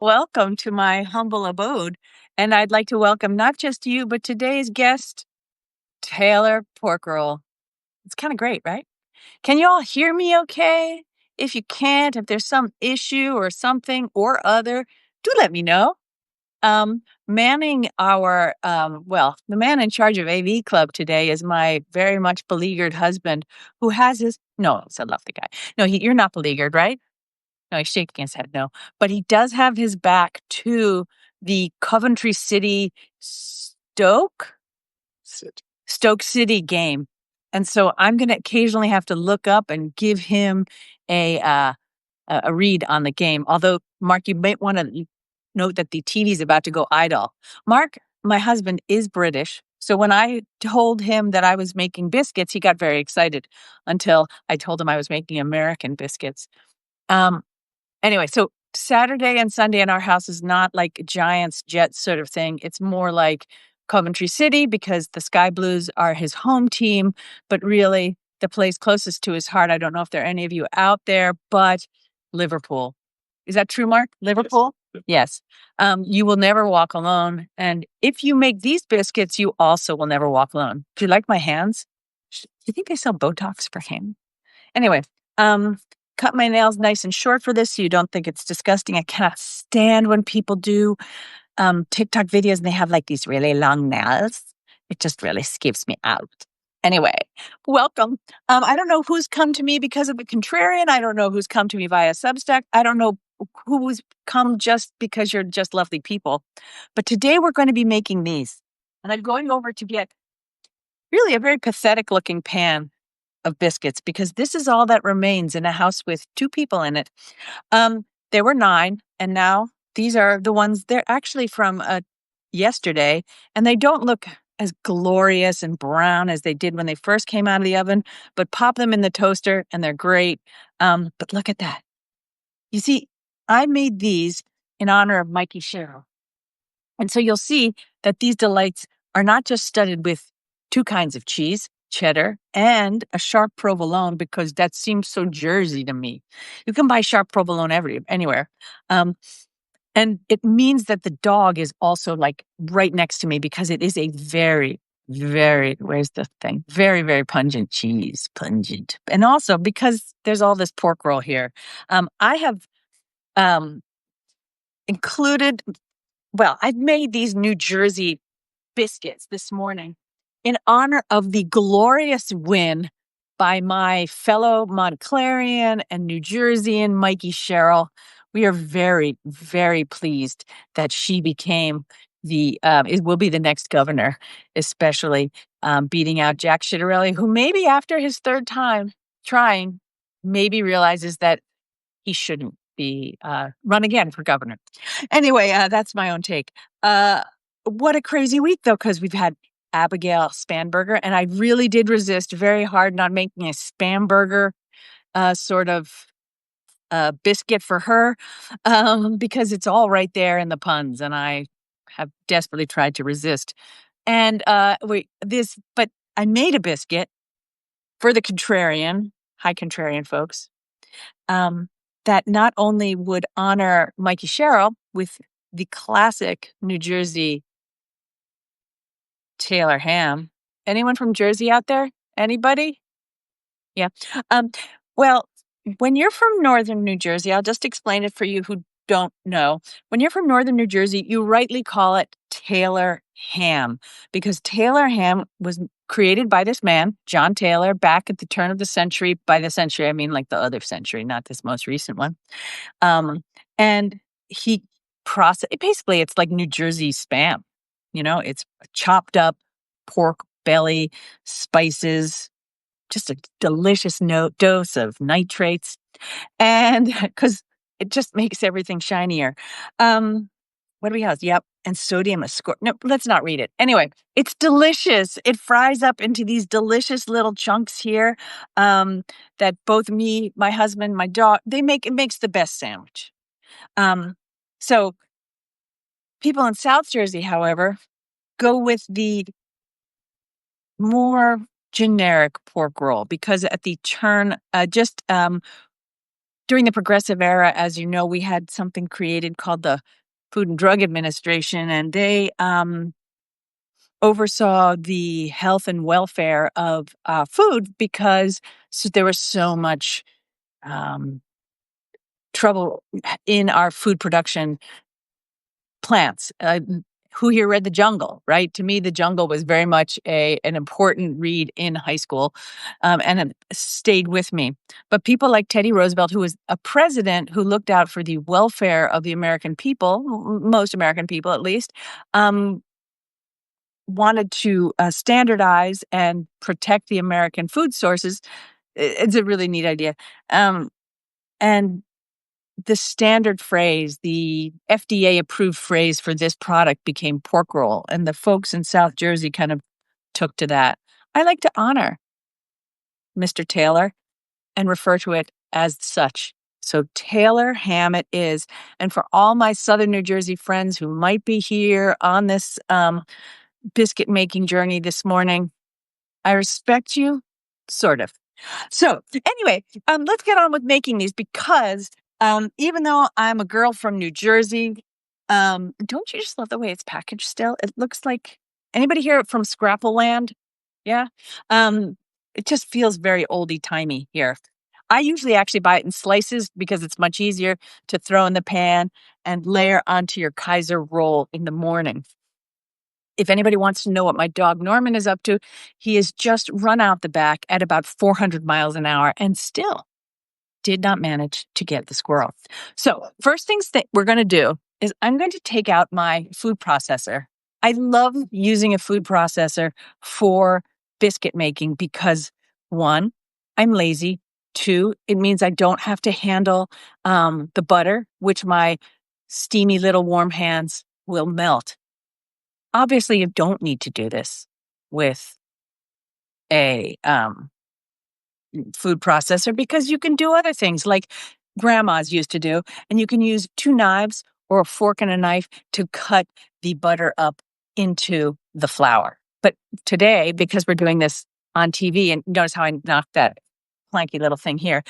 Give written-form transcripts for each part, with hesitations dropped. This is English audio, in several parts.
Welcome to my humble abode. And I'd like to welcome not just you, but today's guest, Taylor Porkerall. It's kind of great, right? Can you all hear me okay? If you can't, if there's some issue or something or other, do let me know. Manning the man in charge of AV Club today is my very much beleaguered husband who has no, it's a lovely guy. No, you're not beleaguered, right? No, he's shaking his head no. But he does have his back to the Coventry City Stoke City game. And so I'm going to occasionally have to look up and give him a read on the game. Although, Mark, you might want to note that the TV is about to go idle. Mark, my husband, is British. So when I told him that I was making biscuits, he got very excited until I told him I was making American biscuits. Anyway, so Saturday and Sunday in our house is not like Giants Jets sort of thing. It's more like Coventry City because the Sky Blues are his home team, but really the place closest to his heart, I don't know if there are any of you out there, but Liverpool. Is that true, Mark? Liverpool? Yes. You will never walk alone. And if you make these biscuits, you also will never walk alone. Do you like my hands? Do you think they sell Botox for hands? Anyway, cut my nails nice and short for this so you don't think it's disgusting. I cannot stand when people do TikTok videos and they have like these really long nails. It just really skips me out. Anyway, welcome. I don't know who's come to me because of the contrarian. I don't know who's come to me via Substack. I don't know who's come just because you're just lovely people. But today we're going to be making these. And I'm going over to get really a very pathetic looking pan of biscuits because this is all that remains in a house with two people in it. There were 9, and now these are the ones. They're actually from yesterday, and they don't look as glorious and brown as they did when they first came out of the oven, but pop them in the toaster and they're great. But look at that. You see, I made these in honor of Mikey Sherrill. And so you'll see that these delights are not just studded with 2 kinds of cheese, cheddar, and a sharp provolone, because that seems so Jersey to me. You can buy sharp provolone anywhere. And it means that the dog is also like right next to me because it is a very, very, where's the thing? Very, very pungent cheese. Pungent. And also because there's all this pork roll here. I have included, I've made these New Jersey biscuits this morning in honor of the glorious win by my fellow Montclarian and New Jerseyan, Mikey Sherrill. We are very, very pleased that she became it will be the next governor, especially beating out Jack Ciattarelli, who maybe after his 3rd time trying, maybe realizes that he shouldn't be run again for governor. Anyway, that's my own take. What a crazy week, though, because we've had Abigail Spanberger, and I really did resist very hard not making a Spanberger sort of biscuit for her because it's all right there in the puns, and I have desperately tried to resist. And but I made a biscuit for the contrarian, hi contrarian folks, that not only would honor Mikey Sherrill with the classic New Jersey Taylor ham. Anyone from Jersey out there? Anybody? Yeah. Well, when you're from northern New Jersey, I'll just explain it for you who don't know. When you're from northern New Jersey, you rightly call it Taylor ham because Taylor ham was created by this man, John Taylor, back at the turn of the century. By the century, I mean like the other century, not this most recent one. And he basically it's like New Jersey Spam. It's chopped up pork belly, spices, just a delicious dose of nitrates. And because it just makes everything shinier. What do we have? Yep. And sodium ascorbate. No, let's not read it. Anyway, it's delicious. It fries up into these delicious little chunks here that both me, my husband, my dog, it makes the best sandwich. So people in South Jersey, however, go with the more generic pork roll because at the turn, during the Progressive Era, as you know, we had something created called the Food and Drug Administration, and they oversaw the health and welfare of food because there was so much um, trouble in our food production plants. Who here read The Jungle, right? To me, The Jungle was very much an important read in high school, and it stayed with me. But people like Teddy Roosevelt, who was a president who looked out for the welfare of the American people, most American people at least, wanted to standardize and protect the American food sources. It's a really neat idea. And the standard phrase, the FDA approved phrase for this product became pork roll. And the folks in South Jersey kind of took to that. I like to honor Mr. Taylor and refer to it as such. So Taylor ham it is. And for all my Southern New Jersey friends who might be here on this biscuit making journey this morning, I respect you, sort of. So anyway, let's get on with making these because even though I'm a girl from New Jersey, don't you just love the way it's packaged still? It looks like anybody here from Scrapple Land? Yeah. It just feels very oldie timey here. I usually actually buy it in slices because it's much easier to throw in the pan and layer onto your Kaiser roll in the morning. If anybody wants to know what my dog Norman is up to, he has just run out the back at about 400 miles an hour and still did not manage to get the squirrel. So first things that we're going to do is I'm going to take out my food processor. I love using a food processor for biscuit making because one, I'm lazy. Two, it means I don't have to handle the butter, which my steamy little warm hands will melt. Obviously, you don't need to do this with a food processor because you can do other things like grandmas used to do, and you can use 2 knives or a fork and a knife to cut the butter up into the flour. But today, because we're doing this on TV, and notice how I knocked that planky little thing here,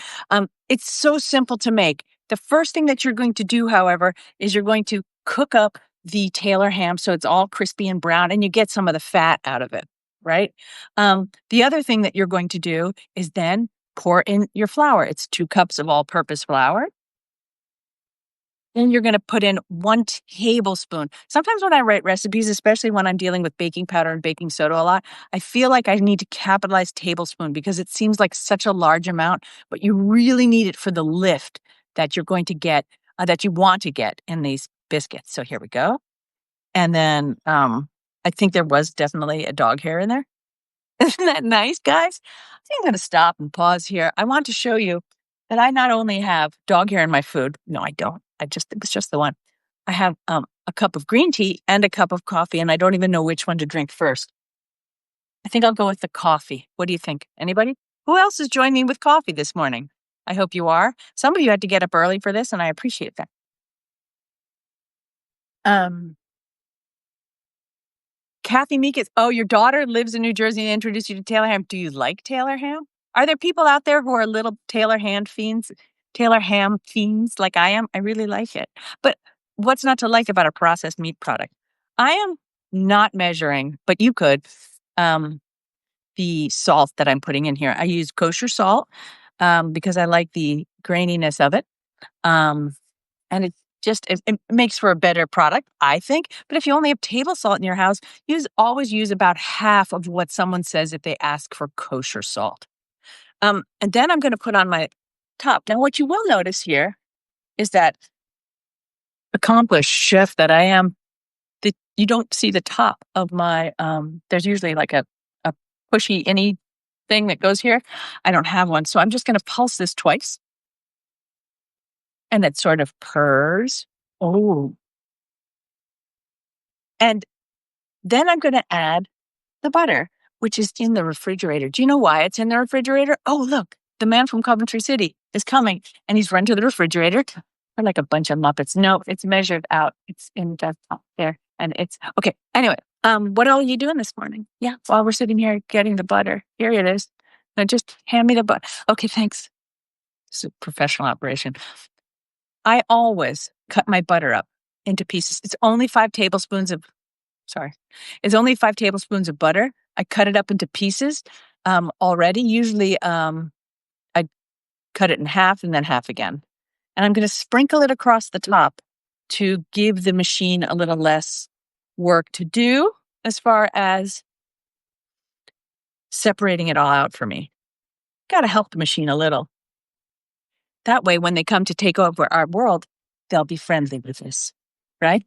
it's so simple to make. The first thing that you're going to do, however, is you're going to cook up the Taylor ham so it's all crispy and brown and you get some of the fat out of it, right? The other thing that you're going to do is then pour in your flour. It's 2 cups of all-purpose flour. Then you're going to put in 1 tablespoon. Sometimes when I write recipes, especially when I'm dealing with baking powder and baking soda a lot, I feel like I need to capitalize tablespoon because it seems like such a large amount, but you really need it for the lift that you're going to get, that you want to get in these biscuits. So here we go. And then I think there was definitely a dog hair in there. Isn't that nice, guys? I think I'm going to stop and pause here. I want to show you that I not only have dog hair in my food. No, I don't. It was just the one. I have a cup of green tea and a cup of coffee, and I don't even know which one to drink first. I think I'll go with the coffee. What do you think? Anybody? Who else is joining me with coffee this morning? I hope you are. Some of you had to get up early for this, and I appreciate that. Kathy Meekins, oh, your daughter lives in New Jersey and introduced you to Taylor ham. Do you like Taylor ham? Are there people out there who are little Taylor ham fiends like I am? I really like it. But what's not to like about a processed meat product? I am not measuring, but you could, the salt that I'm putting in here. I use kosher salt because I like the graininess of it. And it makes for a better product, I think. But if you only have table salt in your house, always use about half of what someone says if they ask for kosher salt. And then I'm going to put on my top. Now, what you will notice here is that accomplished chef that I am, that you don't see the top of my, there's usually like a pushy any thing that goes here. I don't have one. So I'm just going to pulse this twice. And it sort of purrs. Oh. And then I'm going to add the butter, which is in the refrigerator. Do you know why it's in the refrigerator? Oh, look, the man from Coventry City is coming and he's run to the refrigerator. We're like a bunch of Muppets. No, it's measured out. It's in the top there. And it's okay. Anyway, what all are you doing this morning? Yeah, while we're sitting here getting the butter. Here it is. Now just hand me the butter. Okay, thanks. It's a professional operation. I always cut my butter up into pieces. It's only 5 tablespoons of sorry. It's only 5 tablespoons of butter. I cut it up into pieces, already. Usually, I cut it in half and then half again. And I'm gonna sprinkle it across the top to give the machine a little less work to do as far as separating it all out for me. Gotta help the machine a little. That way, when they come to take over our world, they'll be friendly with us, right?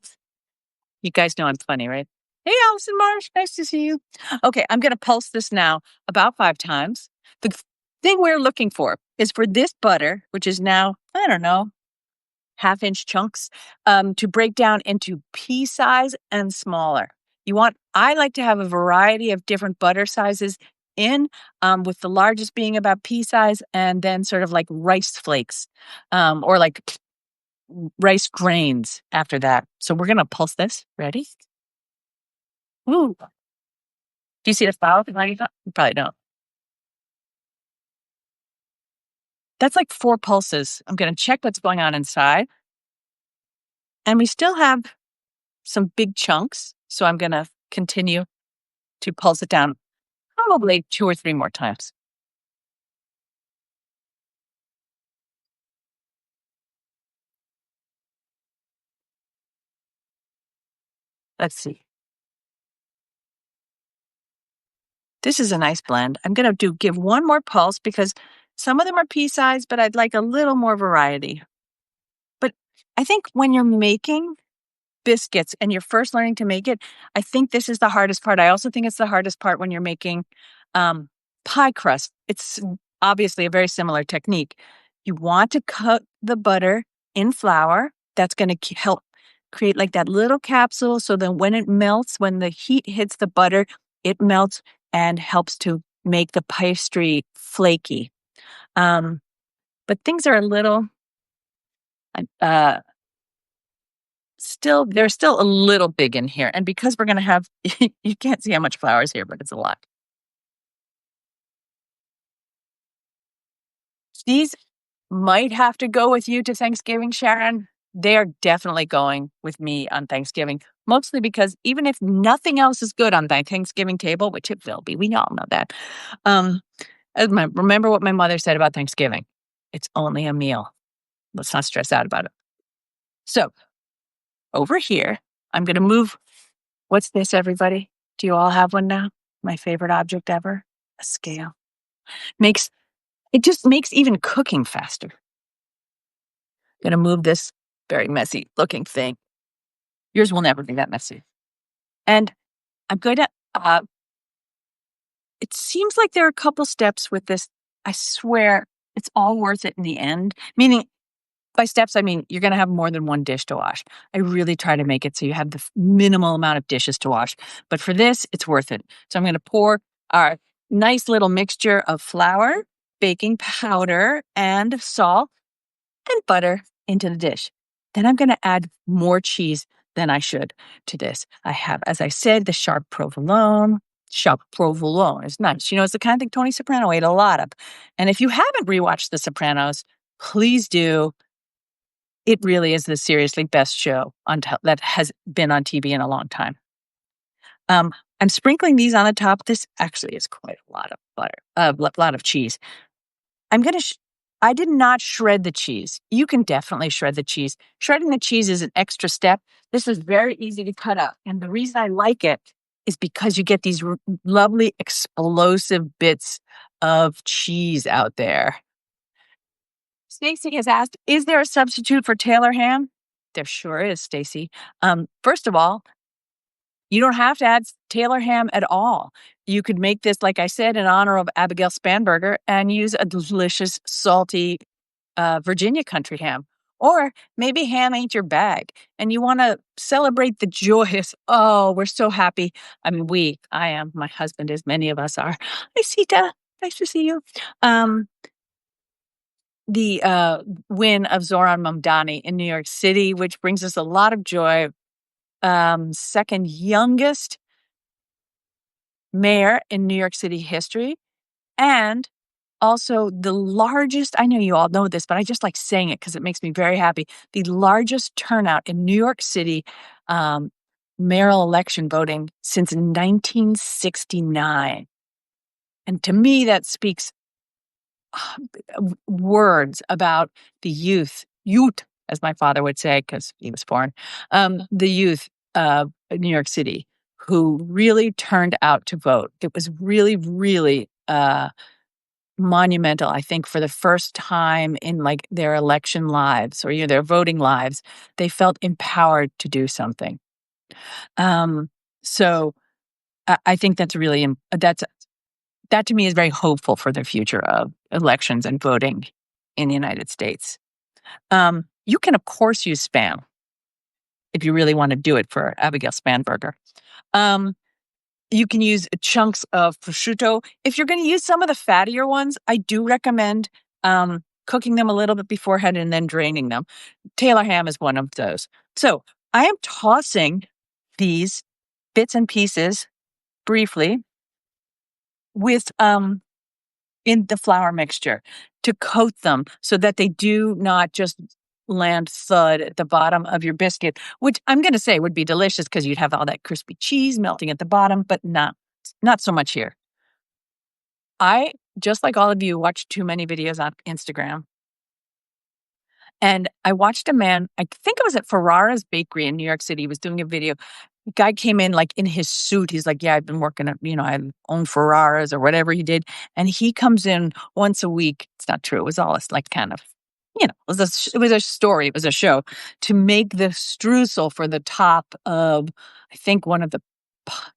You guys know I'm funny, right? Hey, Allison Marsh, nice to see you. Okay, I'm going to pulse this now about 5 times. The thing we're looking for is for this butter, which is now, I don't know, half-inch chunks, to break down into pea size and smaller. I like to have a variety of different butter sizes in, with the largest being about pea size and then sort of like rice flakes, or like rice grains after that. So we're going to pulse this. Ready? Ooh. Do you see the flower? You probably don't. That's like 4 pulses. I'm going to check what's going on inside. And we still have some big chunks. So I'm going to continue to pulse it down probably 2 or 3 more times. Let's see. This is a nice blend. I'm going to give 1 more pulse because some of them are pea size, but I'd like a little more variety. But I think when you're making biscuits and you're first learning to make it, I think this is the hardest part. I also think it's the hardest part when you're making pie crust. It's obviously a very similar technique. You want to coat the butter in flour. That's going to help create like that little capsule. So then when it melts, when the heat hits the butter, it melts and helps to make the pastry flaky. But things are a little, they're still a little big in here. And because we're going to have, you can't see how much flour is here, but it's a lot. These might have to go with you to Thanksgiving, Sharon. They are definitely going with me on Thanksgiving, mostly because even if nothing else is good on the Thanksgiving table, which it will be, we all know that. Remember what my mother said about Thanksgiving. It's only a meal. Let's not stress out about it. So over here, I'm going to move. What's this, everybody? Do you all have one now? My favorite object ever, a scale. It just makes even cooking faster. Going to move this very messy looking thing. Yours will never be that messy. And I'm going to, it seems like there are a couple steps with this. I swear it's all worth it in the end. Meaning, by steps, I mean, you're going to have more than 1 dish to wash. I really try to make it so you have the minimal amount of dishes to wash. But for this, it's worth it. So I'm going to pour our nice little mixture of flour, baking powder, and salt, and butter into the dish. Then I'm going to add more cheese than I should to this. I have, as I said, the sharp provolone. Sharp provolone is nice. You know, it's the kind of thing Tony Soprano ate a lot of. And if you haven't rewatched The Sopranos, please do. It really is the seriously best show that has been on TV in a long time. I'm sprinkling these on the top. This actually is quite a lot of butter, a lot of cheese. I did not shred the cheese. You can definitely shred the cheese. Shredding the cheese is an extra step. This is very easy to cut up. And the reason I like it is because you get these lovely explosive bits of cheese out there. Stacy has asked, is there a substitute for Taylor ham? There sure is, Stacy. First of all, you don't have to add Taylor ham at all. You could make this, like I said, in honor of Abigail Spanberger and use a delicious, salty Virginia country ham. Or maybe ham ain't your bag and you want to celebrate the joyous, oh, we're so happy. I mean, I am, my husband is, many of us are. Hi, Sita. Nice to see you. The win of Zoran Mamdani in New York City, which brings us a lot of joy. Second youngest mayor in New York City history, and also the largest, I know you all know this, but I just like saying it because it makes me very happy. The largest turnout in New York City um, mayoral election voting since 1969. And to me, that speaks words about the youth, as my father would say, because he was foreign, the youth of New York City who really turned out to vote. It was really, really monumental, I think, for the first time in like their election lives or their voting lives. They felt empowered to do something. Um, so I think that's really that to me is very hopeful for the future of elections and voting in the United States. You can, of course, use Spam if you really want to do it for Abigail Spanberger. Um, you can use chunks of prosciutto. If you're going to use some of the fattier ones, I do recommend cooking them a little bit beforehand and then draining them. Taylor ham is one of those. So I am tossing these bits and pieces briefly with in the flour mixture to coat them so that they do not just land thud at the bottom of your biscuit, which I'm going to say would be delicious because you'd have all that crispy cheese melting at the bottom, but not so much here. I, just like all of you, watch too many videos on Instagram. And I watched a man, I think it was at Ferrara's Bakery in New York City. He was doing a video. Guy came in like in his suit. He's like, yeah, I've been working at, I own Ferraras or whatever he did. And he comes in once a week. It's not true. It was all like kind of, it was a story. It was a show to make the streusel for the top of, I think, one of the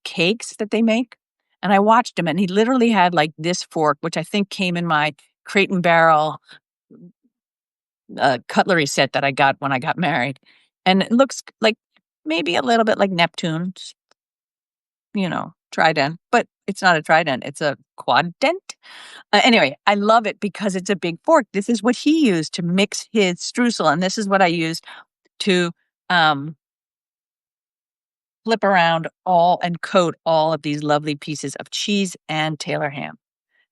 cakes that they make. And I watched him and he literally had like this fork, which I think came in my Crate and Barrel cutlery set that I got when I got married. And it looks like maybe a little bit like Neptune's, trident, but it's not a trident. It's a quadrant. Anyway, I love it because it's a big fork. This is what he used to mix his streusel. And this is what I used to um, flip around all and coat all of these lovely pieces of cheese and Taylor ham.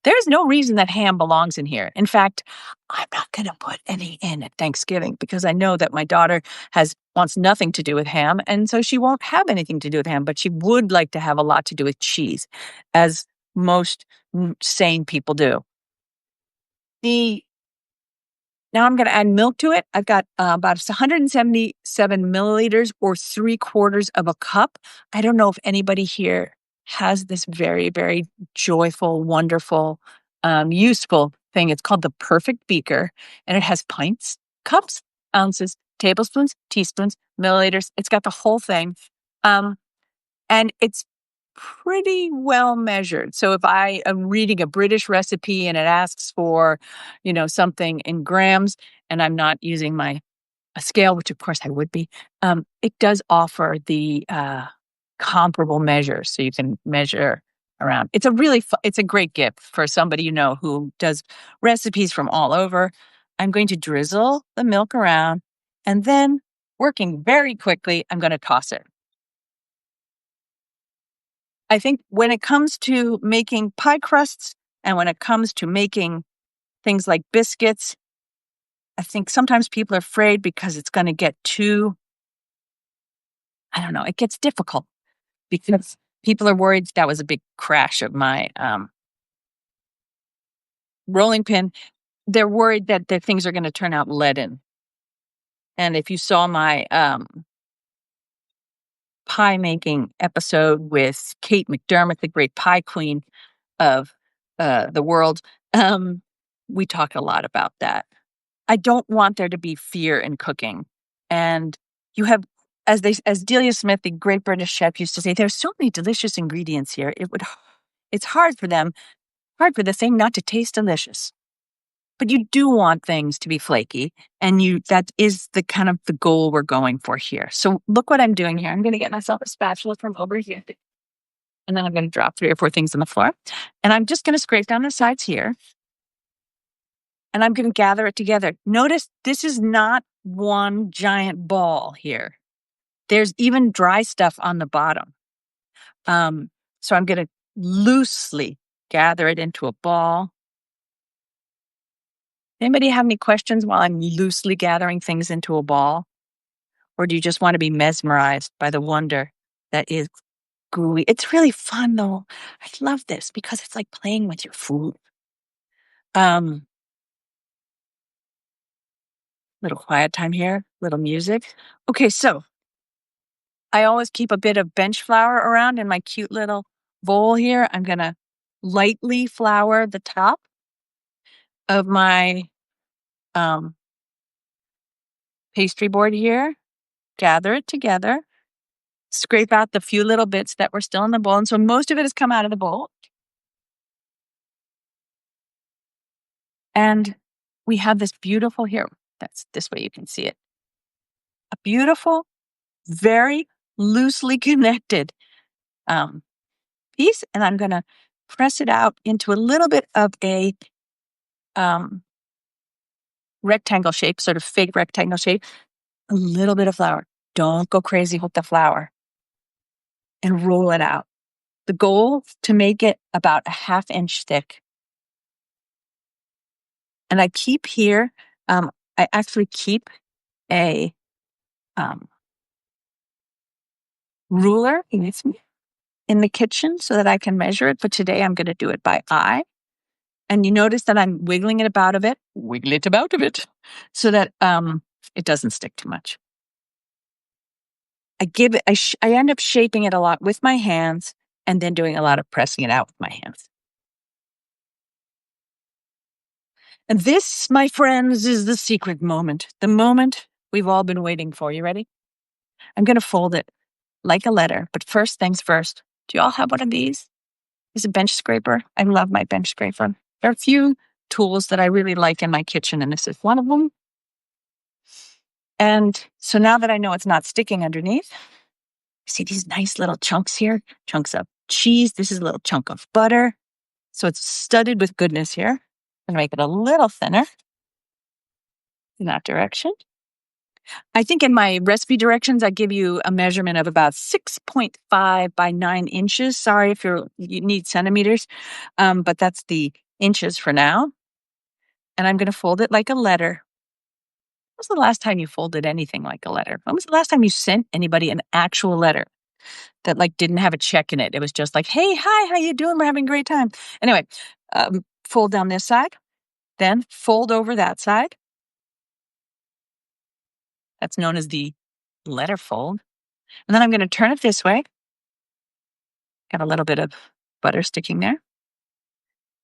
There's no reason that ham belongs in here. In fact, I'm not going to put any in at Thanksgiving because I know that my daughter wants nothing to do with ham, and so she won't have anything to do with ham, but she would like to have a lot to do with cheese, as most sane people do. Now I'm going to add milk to it. I've got about 177 milliliters or 3/4 of a cup. I don't know if anybody here has this very, very joyful, wonderful, useful thing. It's called the Perfect Beaker, and it has pints, cups, ounces, tablespoons, teaspoons, milliliters. It's got the whole thing. Um, and it's pretty well measured. So if I am reading a British recipe and it asks for, something in grams, and I'm not using a scale, which of course I would be, it does offer the comparable measures, so you can measure around. It's it's a great gift for somebody who does recipes from all over. I'm going to drizzle the milk around, and then working very quickly, I'm going to toss it. I think when it comes to making pie crusts and when it comes to making things like biscuits, I think sometimes people are afraid because it's going to get I don't know, it gets difficult because people are worried. That was a big crash of my rolling pin. They're worried that their things are going to turn out leaden. And if you saw my pie making episode with Kate McDermott, the great pie queen of the world, we talk a lot about that. I don't want there to be fear in cooking. And you have, as Delia Smith, the great British chef, used to say, there's so many delicious ingredients here. It's hard for the thing not to taste delicious. But you do want things to be flaky, and that is the kind of the goal we're going for here. So look what I'm doing here. I'm going to get myself a spatula from over here, and then I'm going to drop 3 or 4 things on the floor, and I'm just going to scrape down the sides here, and I'm going to gather it together. Notice this is not one giant ball here. There's even dry stuff on the bottom. So I'm going to loosely gather it into a ball. Anybody have any questions while I'm loosely gathering things into a ball? Or do you just want to be mesmerized by the wonder that is gooey? It's really fun though. I love this because it's like playing with your food. Um, Little quiet time here, little music. Okay, so I always keep a bit of bench flour around in my cute little bowl here. I'm gonna lightly flour the top of my um, pastry board here, gather it together, scrape out the few little bits that were still in the bowl. And so most of it has come out of the bowl. And we have this beautiful here. That's this way you can see it. A beautiful, very loosely connected um, piece. And I'm going to press it out into a little bit of a um, rectangle shape, sort of fake rectangle shape. A little bit of flour. Don't go crazy with the flour. And roll it out. The goal to make it about a 1/2 inch thick. And I keep here, I actually keep a ruler with me in the kitchen so that I can measure it. But today I'm going to do it by eye. And you notice that I'm wiggling it about a bit, wiggle it about a bit, so that it doesn't stick too much. I end up shaping it a lot with my hands and then doing a lot of pressing it out with my hands. And this, my friends, is the secret moment, the moment we've all been waiting for. You ready? I'm going to fold it like a letter, but first things first. Do you all have one of these? It's a bench scraper. I love my bench scraper. There are a few tools that I really like in my kitchen, and this is one of them. And so now that I know it's not sticking underneath, see these nice little chunks here? Chunks of cheese. This is a little chunk of butter. So it's studded with goodness here. I'm going to make it a little thinner in that direction. I think in my recipe directions, I give you a measurement of about 6.5 by 9 inches. Sorry if you need centimeters, but that's the inches for now. And I'm going to fold it like a letter. When was the last time you folded anything like a letter? When was the last time you sent anybody an actual letter that like didn't have a check in it? It was just like, hey, hi, how you doing? We're having a great time. Anyway, fold down this side, then fold over that side. That's known as the letter fold. And then I'm going to turn it this way. Got a little bit of butter sticking there.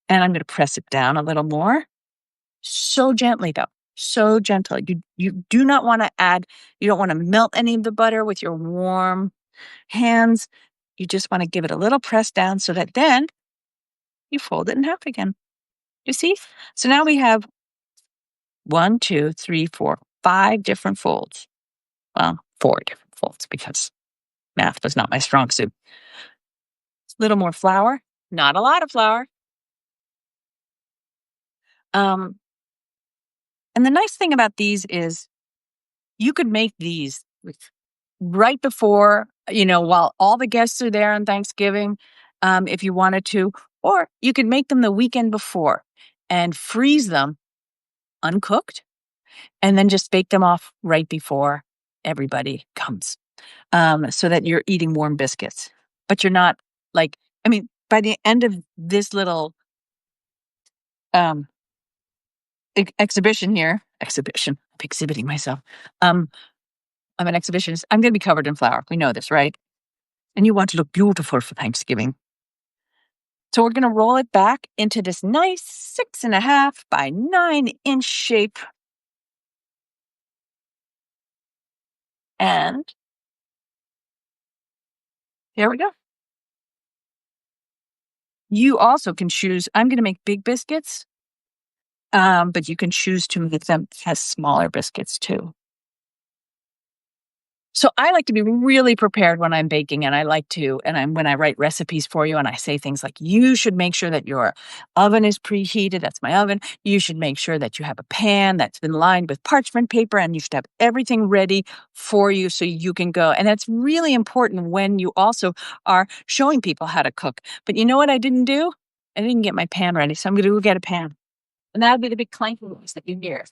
And I'm going to press it down a little more. So gently, though. So gentle. You do not want to add, you don't want to melt any of the butter with your warm hands. You just want to give it a little press down so that then you fold it in half again. You see? So now we have 1, 2, 3, 4, 5 different folds. Well, 4 different folds because math was not my strong suit. A little more flour, not a lot of flour. And the nice thing about these is you could make these right before, while all the guests are there on Thanksgiving, if you wanted to, or you could make them the weekend before and freeze them uncooked and then just bake them off right before everybody comes, so that you're eating warm biscuits. But you're not by the end of this little exhibition here, I'm exhibiting myself. I'm an exhibitionist. I'm going to be covered in flour. We know this, right? And you want to look beautiful for Thanksgiving. So we're going to roll it back into this nice 6.5 by 9 inch shape. And here we go. You also can choose, I'm going to make big biscuits, but you can choose to make them as smaller biscuits too. So I like to be really prepared when I'm baking, and when I write recipes for you, and I say things like, you should make sure that your oven is preheated. That's my oven. You should make sure that you have a pan that's been lined with parchment paper, and you should have everything ready for you so you can go. And that's really important when you also are showing people how to cook. But you know what I didn't do? I didn't get my pan ready, so I'm going to go get a pan. And that would be the big clanking noise that you hear.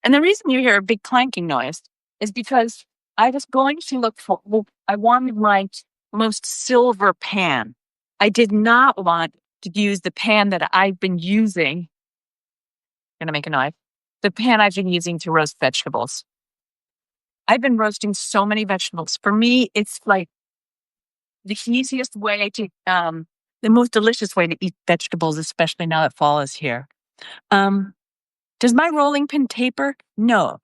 And the reason you hear a big clanking noise is because I was going to look for, well, I wanted my most silver pan. I did not want to use the pan that I've been using. Gonna make a knife. The pan I've been using to roast vegetables. I've been roasting so many vegetables. For me, it's like the easiest way to, the most delicious way to eat vegetables, especially now that fall is here. Um, does my rolling pin taper? No.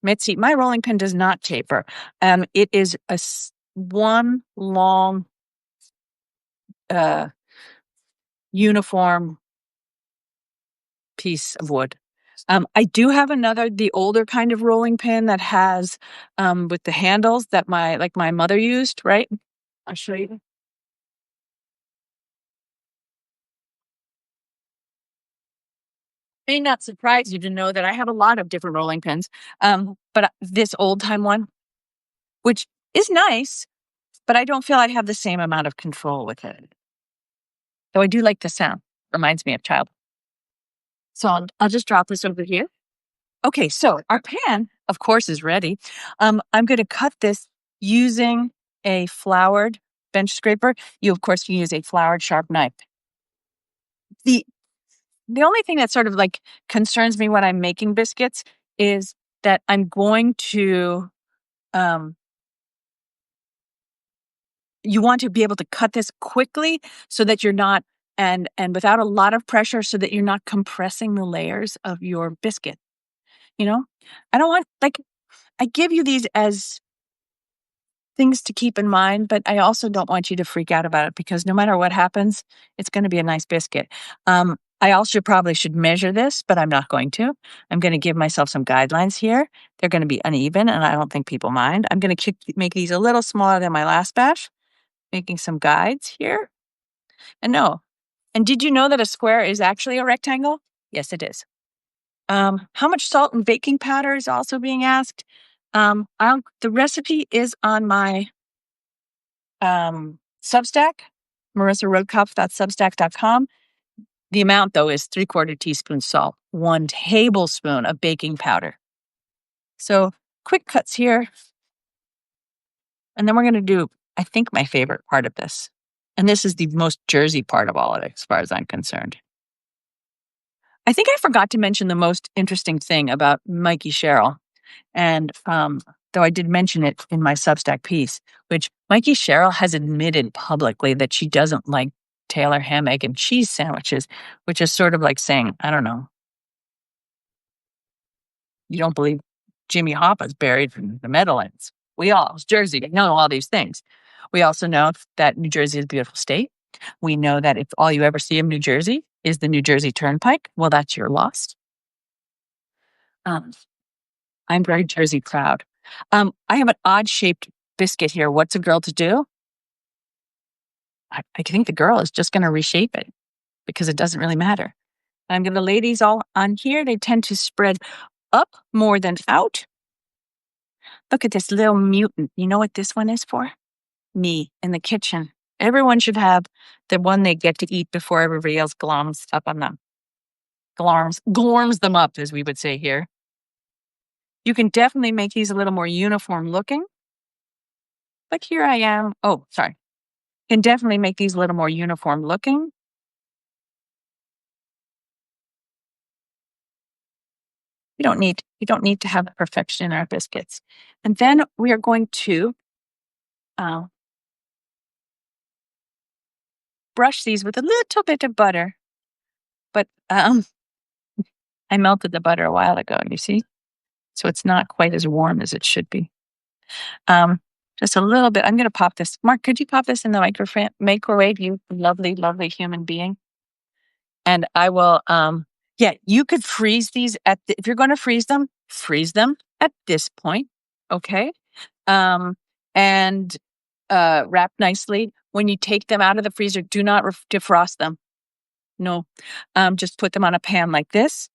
Mitzi, my rolling pin does not taper. It is one long, uniform piece of wood. I do have another, the older kind of rolling pin that has, with the handles that my mother used, right? I'll show you. May not surprise you to know that I have a lot of different rolling pins. But this old time one, which is nice, but I don't feel I have the same amount of control with it. Though I do like the sound. Reminds me of child. So I'll just drop this over here. Okay, so our pan, of course, is ready. I'm going to cut this using a floured bench scraper. You, of course, can use a floured sharp knife. The only thing that sort of like concerns me when I'm making biscuits is that I'm going to, you want to be able to cut this quickly so that you're not, and without a lot of pressure so that you're not compressing the layers of your biscuit. You know, I don't want, like, I give you these as things to keep in mind, but I also don't want you to freak out about it because no matter what happens, it's going to be a nice biscuit. I also probably should measure this, but I'm not going to. I'm going to give myself some guidelines here. They're going to be uneven, and I don't think people mind. I'm going to make these a little smaller than my last batch, making some guides here. And no. And did you know that a square is actually a rectangle? Yes, it is. How much salt and baking powder is also being asked. The recipe is on my Substack, Marissa Rothkopf, Substack.com. The amount, though, is 3/4 teaspoon salt, 1 tablespoon of baking powder. So quick cuts here. And then we're going to do, I think, my favorite part of this. And this is the most Jersey part of all of it, as far as I'm concerned. I think I forgot to mention the most interesting thing about Mikey Sherrill. And though I did mention it in my Substack piece, which Mikey Sherrill has admitted publicly that she doesn't like Taylor ham, egg, and cheese sandwiches, which is sort of like saying, I don't know, you don't believe Jimmy Hoffa's buried in the Meadowlands. We all, as Jersey, know all these things. We also know that New Jersey is a beautiful state. We know that if all you ever see of New Jersey is the New Jersey Turnpike, well, that's your loss. I'm very Jersey proud. I have an odd-shaped biscuit here. What's a girl to do? I think the girl is just going to reshape it because it doesn't really matter. I'm going to lay these all on here. They tend to spread up more than out. Look at this little mutant. You know what this one is for? Me in the kitchen. Everyone should have the one they get to eat before everybody else gloms up on them. Glorms them up, as we would say here. You can definitely make these a little more uniform looking. But here I am. Oh, sorry. Can definitely make these a little more uniform looking. We don't need to have perfection in our biscuits. And then we are going to brush these with a little bit of butter. But I melted the butter a while ago, you see? So it's not quite as warm as it should be. Just a little bit. I'm going to pop this. Mark, could you pop this in the microwave, you lovely, lovely human being? And I will, you could freeze these if you're going to freeze them at this point. Okay. And wrap nicely. When you take them out of the freezer, do not defrost them. No. Just put them on a pan like this.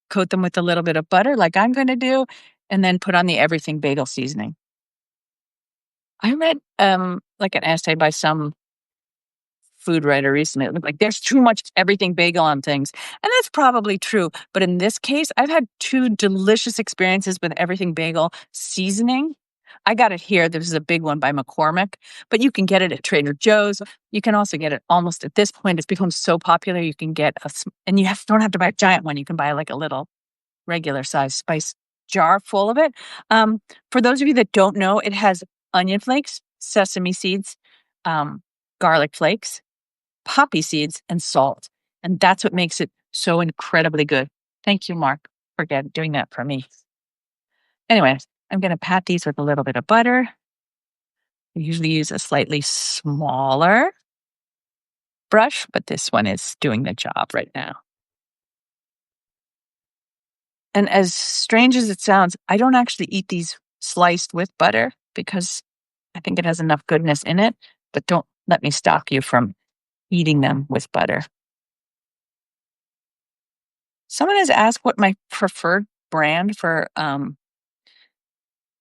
Coat them with a little bit of butter like I'm going to do, and then put on the everything bagel seasoning. I read like an essay by some food writer recently. It looked like there's too much everything bagel on things. And that's probably true. But in this case, I've had two delicious experiences with everything bagel seasoning. I got it here. This is a big one by McCormick, but you can get it at Trader Joe's. You can also get it almost at this point. It's become so popular. You can get and don't have to buy a giant one. You can buy like a little regular size spice jar full of it. For those of you that don't know, it has onion flakes, sesame seeds, garlic flakes, poppy seeds, and salt. And that's what makes it so incredibly good. Thank you, Mark, for doing that for me. Anyway, I'm going to pat these with a little bit of butter. I usually use a slightly smaller brush, but this one is doing the job right now. And as strange as it sounds, I don't actually eat these sliced with butter because I think it has enough goodness in it, but don't let me stop you from eating them with butter. Someone has asked what my preferred brand for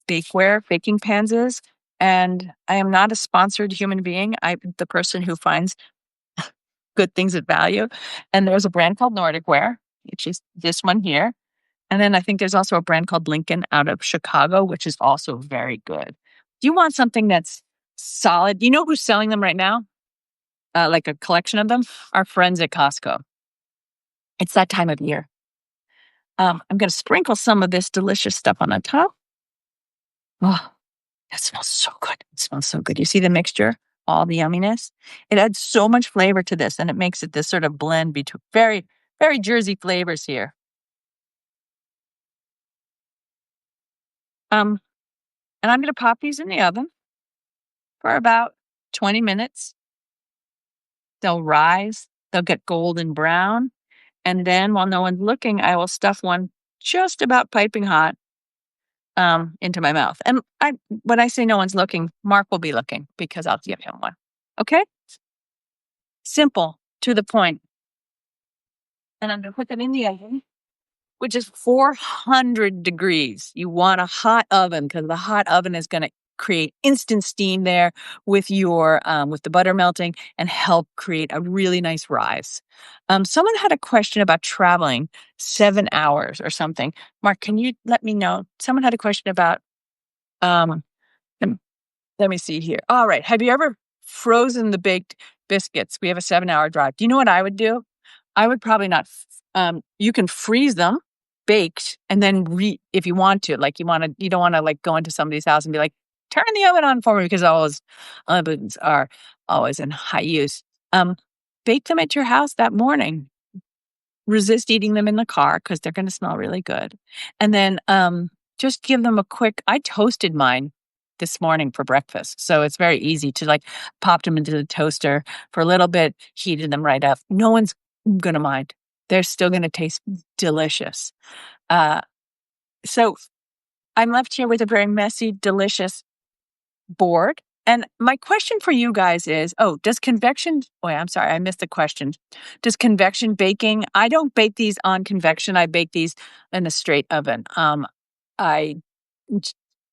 baking pans is, and I am not a sponsored human being. I'm the person who finds good things at value. And there's a brand called Nordic Ware, which is this one here. And then I think there's also a brand called Lincoln out of Chicago, which is also very good. Do you want something that's solid? You know who's selling them right now? Like a collection of them? Our friends at Costco. It's that time of year. I'm going to sprinkle some of this delicious stuff on the top. Oh, that smells so good. It smells so good. You see the mixture? All the yumminess? It adds so much flavor to this, and it makes it this sort of blend between very, very Jersey flavors here. And I'm going to pop these in the oven for about 20 minutes. They'll rise, they'll get golden brown, and then while no one's looking, I will stuff one just about piping hot into my mouth. And when I say no one's looking, Mark will be looking because I'll give him one. Okay? Simple, to the point. And I'm going to put that in the oven, which is 400 degrees. You want a hot oven because the hot oven is going to create instant steam there with your with the butter melting and help create a really nice rise. Someone had a question about traveling 7 hours or something. Mark, can you let me know? Someone had a question about um, let me see here. All right. Have you ever frozen the baked biscuits? We have a 7-hour drive. Do you know what I would do? I would probably not. You can freeze them baked and then if you want to, like you don't want to like go into somebody's house and be like, turn the oven on for me because ovens are always in high use. Bake them at your house that morning. Resist eating them in the car because they're going to smell really good. And then just give them a quick, I toasted mine this morning for breakfast. So it's very easy to like pop them into the toaster for a little bit, heated them right up. No one's going to mind. They're still going to taste delicious. So I'm left here with a very messy, delicious board. And my question for you guys is, does convection, I'm sorry, I missed the question. Does convection baking, I don't bake these on convection. I bake these in a straight oven.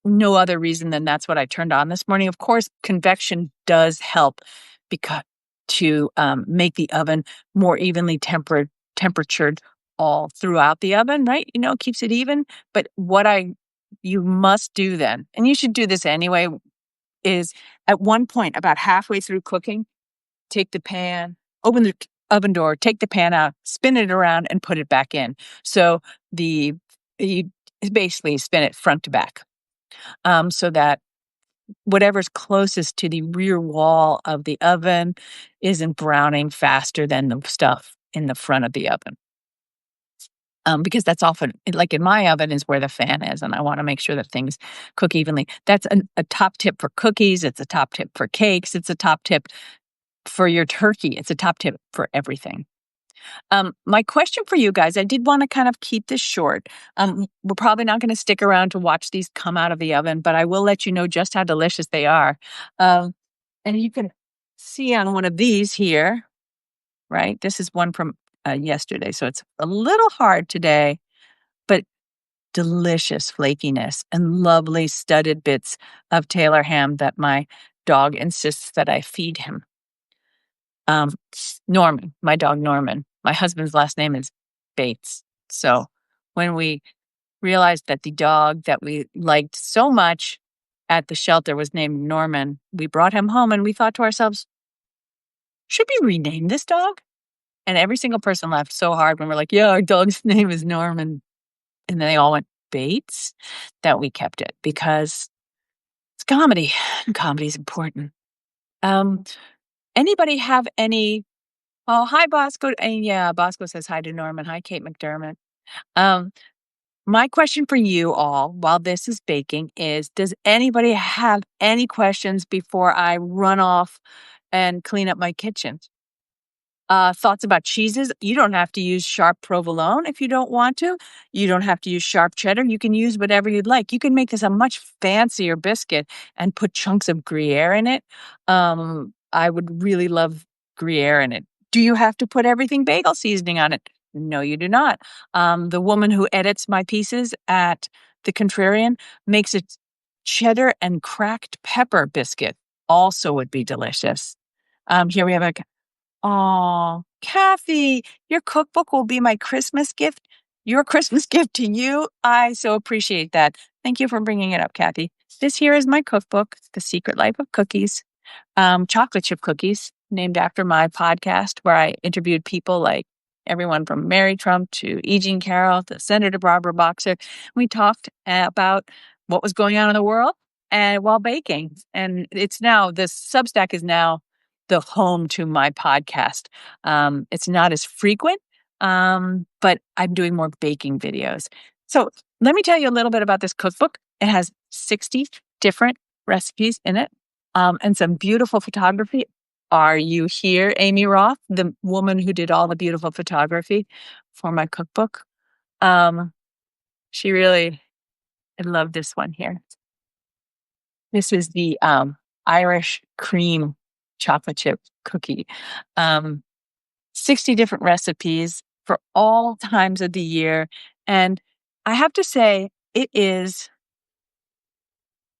No other reason than that's what I turned on this morning. Of course, convection does help because to make the oven more evenly temperatured all throughout the oven, right? Keeps it even. But you must do then, and you should do this anyway, is at one point, about halfway through cooking, take the pan, open the oven door, take the pan out, spin it around, and put it back in. So you basically spin it front to back, so that whatever's closest to the rear wall of the oven isn't browning faster than the stuff in the front of the oven. Because that's often, like in my oven, is where the fan is, and I want to make sure that things cook evenly. That's a top tip for cookies. It's a top tip for cakes. It's a top tip for your turkey. It's a top tip for everything. My question for you guys, I did want to kind of keep this short. We're probably not going to stick around to watch these come out of the oven, but I will let you know just how delicious they are. And you can see on one of these here, right? This is one from yesterday, so it's a little hard today, but delicious flakiness and lovely studded bits of Taylor ham that my dog insists that I feed him. Um, Norman, my dog Norman. My husband's last name is Bates. So when we realized that the dog that we liked so much at the shelter was named Norman, we brought him home and we thought to ourselves, should we rename this dog? And every single person laughed so hard when we're like, yeah, our dog's name is Norman. And then they all went, Bates, that we kept it because it's comedy and comedy is important. Um, Anybody have any? Oh, hi, Bosco. And yeah, Bosco says hi to Norman. Hi, Kate McDermott. Um, my question for you all while this is baking is, does anybody have any questions before I run off and clean up my kitchen? Thoughts about cheeses? You don't have to use sharp provolone if you don't want to. You don't have to use sharp cheddar. You can use whatever you'd like. You can make this a much fancier biscuit and put chunks of Gruyere in it. I would really love Gruyere in it. Do you have to put everything bagel seasoning on it? No, you do not. The woman who edits my pieces at The Contrarian makes a cheddar and cracked pepper biscuit. Also would be delicious. Here we have a Oh, Kathy, your cookbook will be my Christmas gift. Your Christmas gift to you. I so appreciate that. Thank you for bringing it up, Kathy. This here is my cookbook, The Secret Life of Cookies, chocolate chip cookies, named after my podcast where I interviewed people like everyone from Mary Trump to E. Jean Carroll to Senator Barbara Boxer. We talked about what was going on in the world and while baking. And it's now, the Substack is now the home to my podcast. It's not as frequent, but I'm doing more baking videos. So let me tell you a little bit about this cookbook. It has 60 different recipes in it, and some beautiful photography. Are you here, Amy Roth, the woman who did all the beautiful photography for my cookbook? She really, I love this one here. This is the Irish cream chocolate chip cookie. Um, 60 different recipes for all times of the year. And I have to say, it is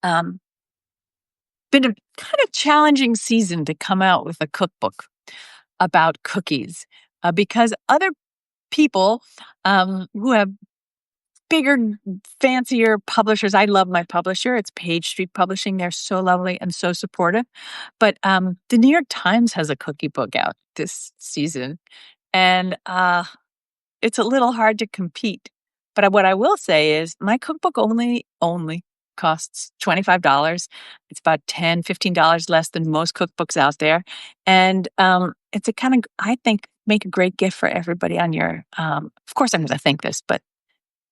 been a kind of challenging season to come out with a cookbook about cookies because other people who have bigger, fancier publishers. I love my publisher. It's Page Street Publishing. They're so lovely and so supportive. But the New York Times has a cookie book out this season, and it's a little hard to compete. But what I will say is my cookbook only costs $25. It's about $10, $15 less than most cookbooks out there. And it's a kind of, I think, make a great gift for everybody on your, of course I'm going to think this, but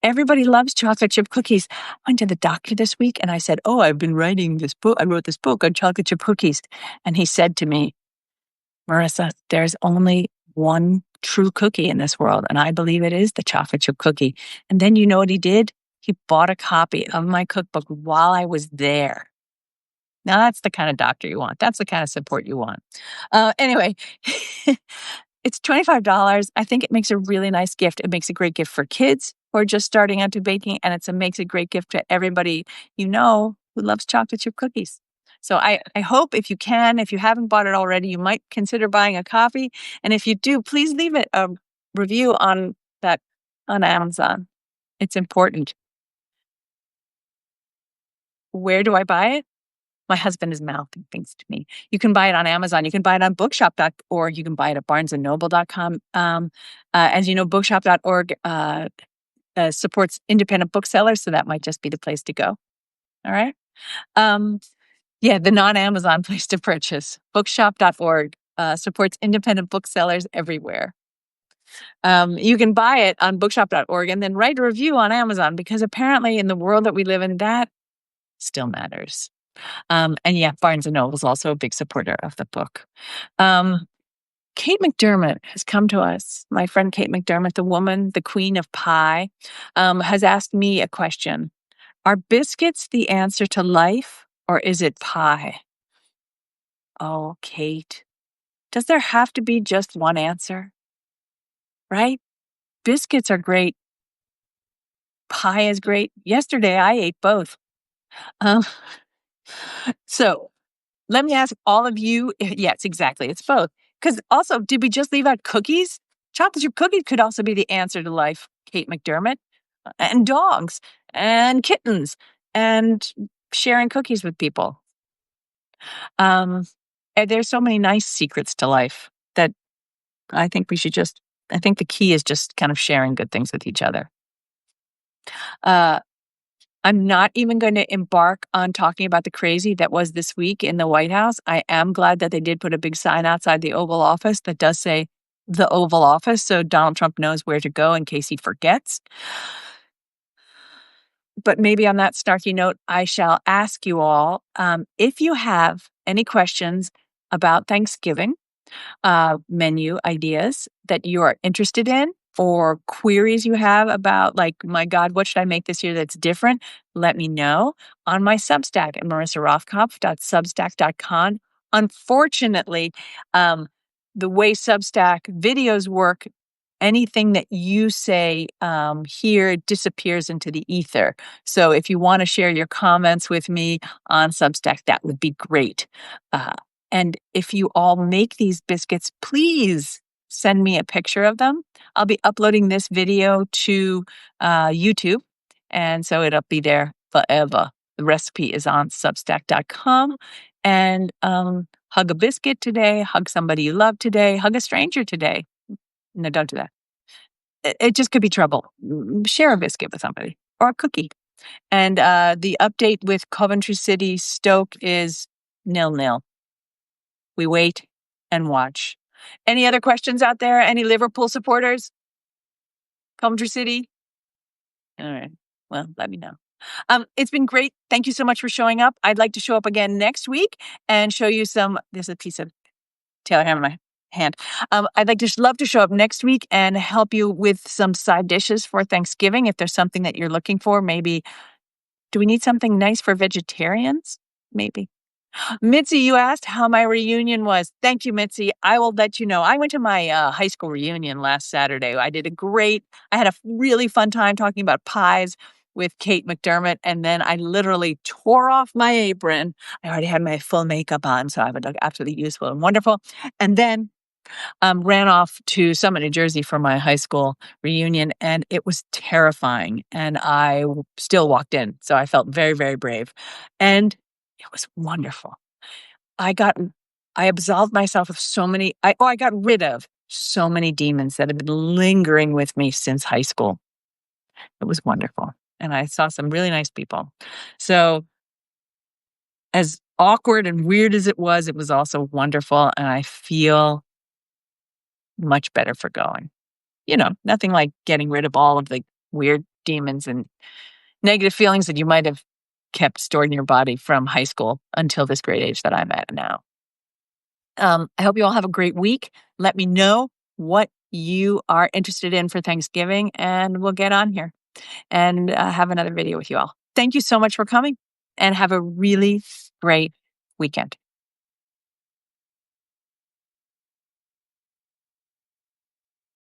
everybody loves chocolate chip cookies. I went to the doctor this week and I said, oh, I've been writing this book. I wrote this book on chocolate chip cookies. And he said to me, Marissa, there's only one true cookie in this world, and I believe it is the chocolate chip cookie. And then you know what he did? He bought a copy of my cookbook while I was there. Now that's the kind of doctor you want. That's the kind of support you want. Anyway, it's $25. I think it makes a really nice gift. It makes a great gift for kids who are just starting out to baking, and it makes a great gift to everybody you know who loves chocolate chip cookies. So I hope if you can, if you haven't bought it already, you might consider buying a copy. And if you do, please leave it a review on Amazon. It's important. Where do I buy it? My husband is mouthing things to me. You can buy it on Amazon. You can buy it on bookshop.org. You can buy it at barnesandnoble.com. As you know, bookshop.org supports independent booksellers, so that might just be the place to go. All right. Yeah, the non-Amazon place to purchase. Bookshop.org supports independent booksellers everywhere. You can buy it on bookshop.org and then write a review on Amazon because apparently in the world that we live in, that still matters. And yeah, Barnes and Noble is also a big supporter of the book. Kate McDermott has come to us. My friend Kate McDermott, the woman, the queen of pie, has asked me a question. Are biscuits the answer to life or is it pie? Oh, Kate, does there have to be just one answer? Right? Biscuits are great. Pie is great. Yesterday, I ate both. Um, so let me ask all of you. Yes, exactly. It's both. Because also, did we just leave out cookies? Chocolate chip cookies could also be the answer to life, Kate McDermott, and dogs and kittens and sharing cookies with people. And there's so many nice secrets to life that I think I think the key is just kind of sharing good things with each other. Uh, I'm not even going to embark on talking about the crazy that was this week in the White House. I am glad that they did put a big sign outside the Oval Office that does say the Oval Office, so Donald Trump knows where to go in case he forgets. But maybe on that snarky note, I shall ask you all if you have any questions about Thanksgiving menu ideas that you are interested in or queries you have about, like, my God, what should I make this year that's different? Let me know on my Substack at marissarothkopf.substack.com. Unfortunately, the way Substack videos work, anything that you say here disappears into the ether. So if you want to share your comments with me on Substack, that would be great. And if you all make these biscuits, please send me a picture of them. I'll be uploading this video to YouTube, and so it'll be there forever. The recipe is on substack.com. And hug a biscuit today, hug somebody you love today, hug a stranger today. No, don't do that. It just could be trouble. Share a biscuit with somebody or a cookie. And the update with Coventry City Stoke is 0-0. We wait and watch. Any other questions out there? Any Liverpool supporters? Coventry City? All right. Well, let me know. It's been great. Thank you so much for showing up. I'd like to show up again next week and show you some. There's a piece of Taylor ham in my hand. I'd like to love to show up next week and help you with some side dishes for Thanksgiving. If there's something that you're looking for, maybe do we need something nice for vegetarians? Maybe. Mitzi, you asked how my reunion was. Thank you, Mitzi. I will let you know. I went to my high school reunion last Saturday. I had a really fun time talking about pies with Kate McDermott, and then I literally tore off my apron. I already had my full makeup on, so I would look absolutely useful and wonderful. And then ran off to Summit, New Jersey for my high school reunion, and it was terrifying. And I still walked in, so I felt very, very brave. And it was wonderful. I absolved myself of I got rid of so many demons that have been lingering with me since high school. It was wonderful. And I saw some really nice people. So as awkward and weird as it was also wonderful. And I feel much better for going. Nothing like getting rid of all of the weird demons and negative feelings that you might have kept stored in your body from high school until this great age that I'm at now. I hope you all have a great week. Let me know what you are interested in for Thanksgiving, and we'll get on here and have another video with you all. Thank you so much for coming, and have a really great weekend.